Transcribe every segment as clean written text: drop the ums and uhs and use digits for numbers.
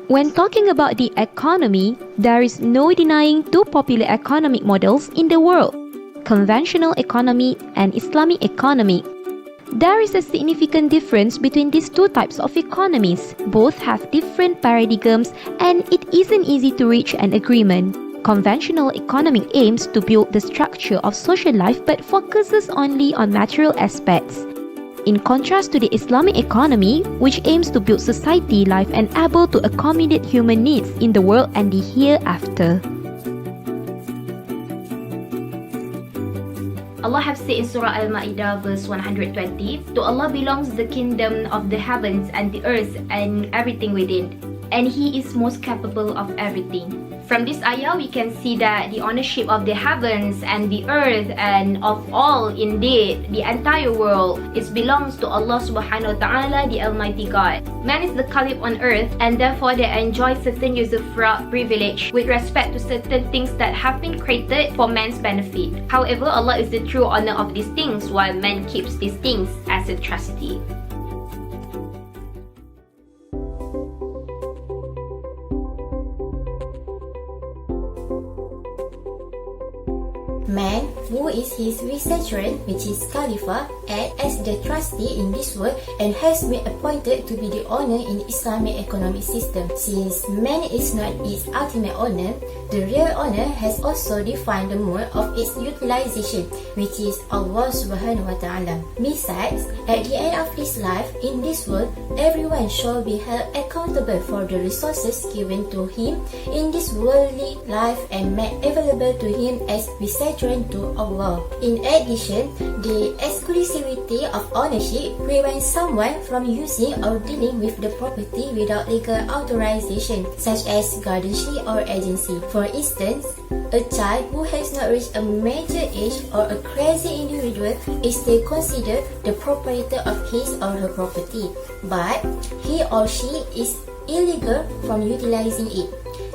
When talking about the economy, there is no denying two popular economic models in the world: conventional economy and Islamic economy. There is a significant difference between these two types of economies. Both have different paradigms and it isn't easy to reach an agreement. Conventional economy aims to build the structure of social life but focuses only on material aspects. In contrast to the Islamic economy, which aims to build society life and able to accommodate human needs in the world and the hereafter. Allah have said in Surah Al-Ma'idah verse 120, "To Allah belongs the kingdom of the heavens and the earth and everything within, and He is most capable of everything." From this ayah, we can see that the ownership of the heavens and the earth and of all, indeed, the entire world, it belongs to Allah subhanahu wa ta'ala, the Almighty God. Man is the caliph on earth and therefore they enjoy certain usufruct privilege with respect to certain things that have been created for man's benefit. However, Allah is the true owner of these things while man keeps these things as a trustee. Man, who is his vicegerent, which is Khalifa, acts as the trustee in this world and has been appointed to be the owner in Islamic economic system. Since man is not its ultimate owner, the real owner has also defined the mode of its utilization, which is Allah subhanahu wa ta'ala. Besides, at the end of his life in this world, everyone shall be held accountable for the resources given to him in this worldly life and made available to him as vicegerent to Allah. In addition, the exclusivity of ownership prevents someone from using or dealing with the property without legal authorization, such as guardianship or agency. For instance, a child who has not reached a major age or a crazy individual is still considered the proprietor of his or her property, but he or she is illegal from utilizing it.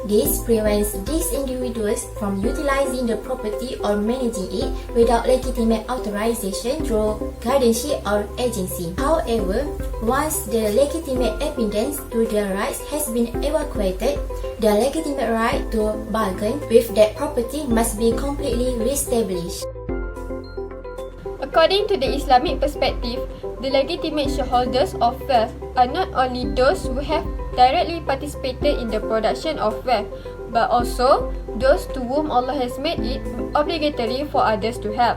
This prevents these individuals from utilizing the property or managing it without legitimate authorization through guardianship or agency. However, once the legitimate evidence to their rights has been evacuated, the legitimate right to bargain with that property must be completely reestablished. According to the Islamic perspective, the legitimate shareholders of wealth are not only those who have directly participated in the production of wealth, but also those to whom Allah has made it obligatory for others to help.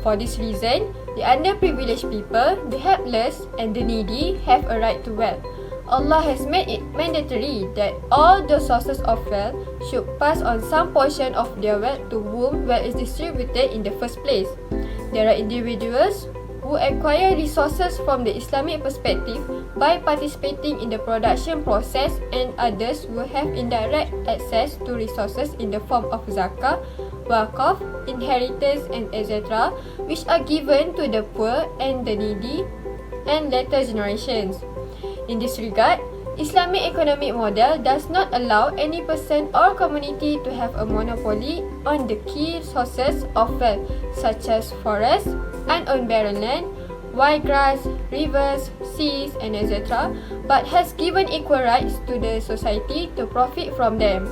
For this reason, the underprivileged people, the helpless, and the needy have a right to wealth. Allah has made it mandatory that all the sources of wealth should pass on some portion of their wealth to whom wealth is distributed in the first place. There are individuals who acquire resources from the Islamic perspective by participating in the production process, and others who have indirect access to resources in the form of zakah, wakaf, inheritance, and etc., which are given to the poor and the needy and later generations. In this regard, Islamic economic model does not allow any person or community to have a monopoly on the key sources of wealth, such as forests, unowned barren land, wiregrass, rivers, seas, and etc., but has given equal rights to the society to profit from them.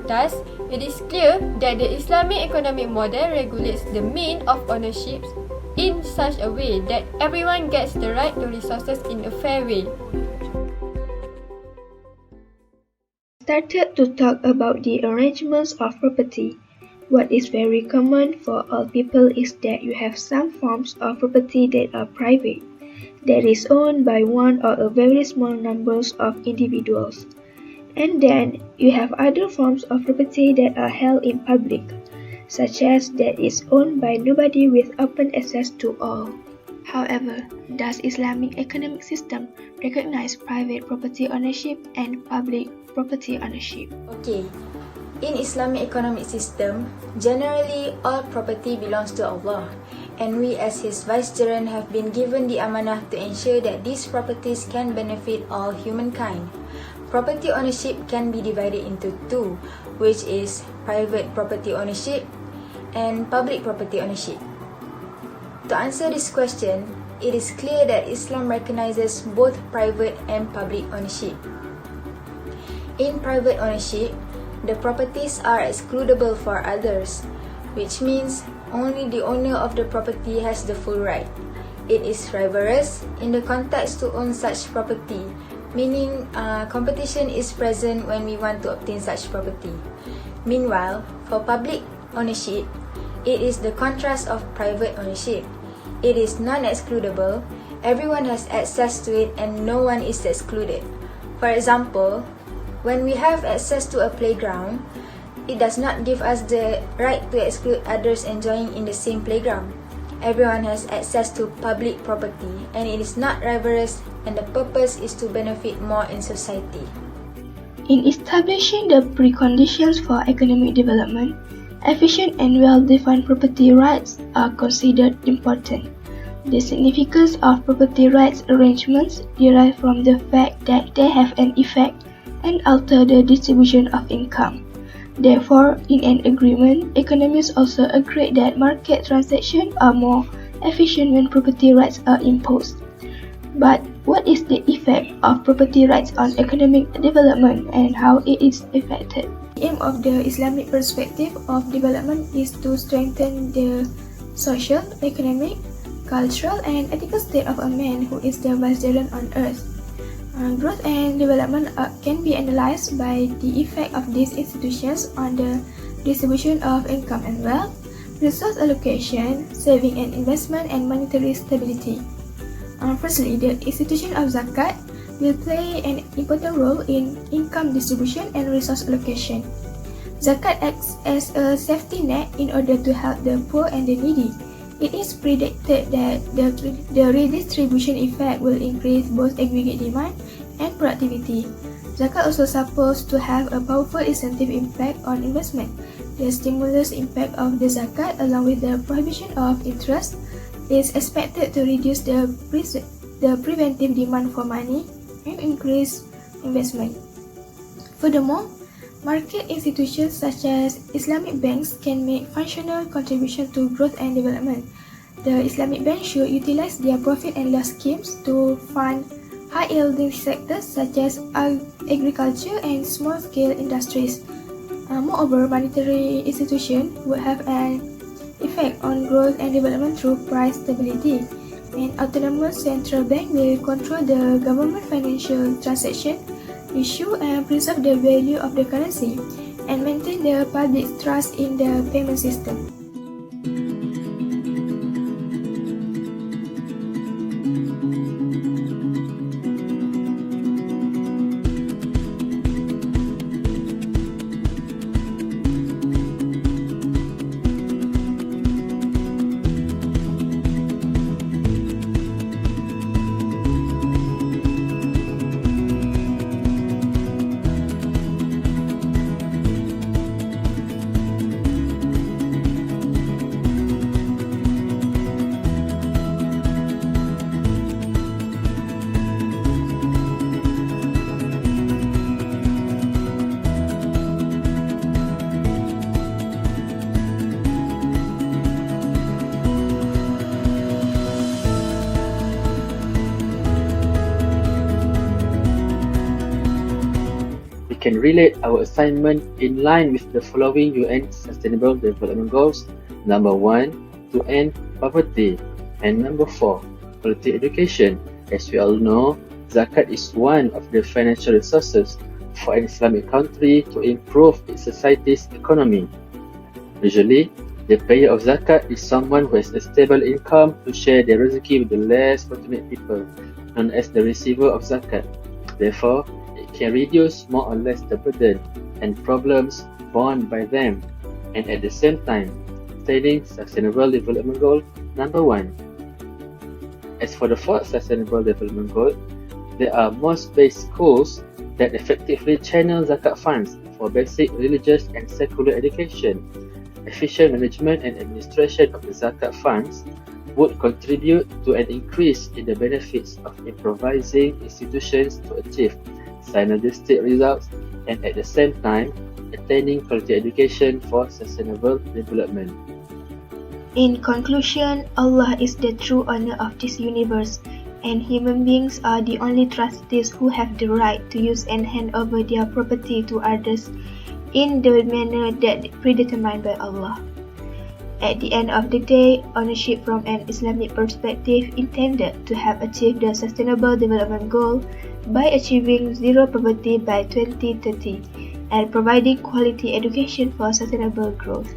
Thus, it is clear that the Islamic economic model regulates the means of ownership in such a way that everyone gets the right to resources in a fair way. Started to talk about the arrangements of property. What is very common for all people is that you have some forms of property that are private, that is owned by one or a very small numbers of individuals. And then you have other forms of property that are held in public, such as that is owned by nobody with open access to all. However, does Islamic economic system recognize private property ownership and public property ownership? Okay, in Islamic economic system, generally all property belongs to Allah, and we as His vicegerent have been given the amanah to ensure that these properties can benefit all humankind. Property ownership can be divided into two, which is private property ownership and public property ownership. To answer this question, it is clear that Islam recognizes both private and public ownership. In private ownership, the properties are excludable for others, which means only the owner of the property has the full right. It is frivolous in the context to own such property, meaning competition is present when we want to obtain such property. Meanwhile, for public ownership, it is the contrast of private ownership. It is non-excludable, everyone has access to it and no one is excluded. For example, when we have access to a playground, it does not give us the right to exclude others enjoying in the same playground. Everyone has access to public property and it is not rivalrous, and the purpose is to benefit more in society. In establishing the preconditions for economic development, efficient and well-defined property rights are considered important. The significance of property rights arrangements derive from the fact that they have an effect and alter the distribution of income. Therefore, in an agreement, economists also agree that market transactions are more efficient when property rights are imposed. But what is the effect of property rights on economic development and how it is affected? The aim of the Islamic perspective of development is to strengthen the social, economic, cultural, and ethical state of a man who is the vicegerent on earth. Growth and development can be analyzed by the effect of these institutions on the distribution of income and wealth, resource allocation, saving and investment, and monetary stability. Firstly, the institution of zakat will play an important role in income distribution and resource allocation. Zakat acts as a safety net in order to help the poor and the needy. It is predicted that the redistribution effect will increase both aggregate demand and productivity. Zakat also supposed to have a powerful incentive impact on investment. The stimulus impact of the zakat, along with the prohibition of interest, is expected to reduce the preventive demand for money and increase investment. Furthermore, market institutions such as Islamic banks can make functional contribution to growth and development. The Islamic banks should utilize their profit and loss schemes to fund high-yielding sectors such as agriculture and small-scale industries. Moreover, monetary institutions would have an effect on growth and development through price stability. An autonomous central bank will control the government financial transaction, issue and preserve the value of the currency, and maintain the public trust in the payment system. Can relate our assignment in line with the following UN Sustainable Development Goals. Number 1, to end poverty. And number 4, quality education. As we all know, zakat is one of the financial resources for an Islamic country to improve its society's economy. Usually, the payer of zakat is someone who has a stable income to share their rezeki with the less fortunate people, known as the receiver of zakat. Therefore, can reduce more or less the burden and problems borne by them, and at the same time, attaining Sustainable Development Goal number 1. As for the 4th Sustainable Development Goal, there are mosque-based schools that effectively channel zakat funds for basic religious and secular education. Efficient management and administration of the zakat funds would contribute to an increase in the benefits of improvising institutions to achieve synergistic results and at the same time attaining quality education for sustainable development. In conclusion, Allah is the true owner of this universe and human beings are the only trustees who have the right to use and hand over their property to others in the manner that predetermined by Allah. At the end of the day, ownership from an Islamic perspective intended to have achieved the Sustainable Development Goal by achieving zero poverty by 2030 and providing quality education for sustainable growth.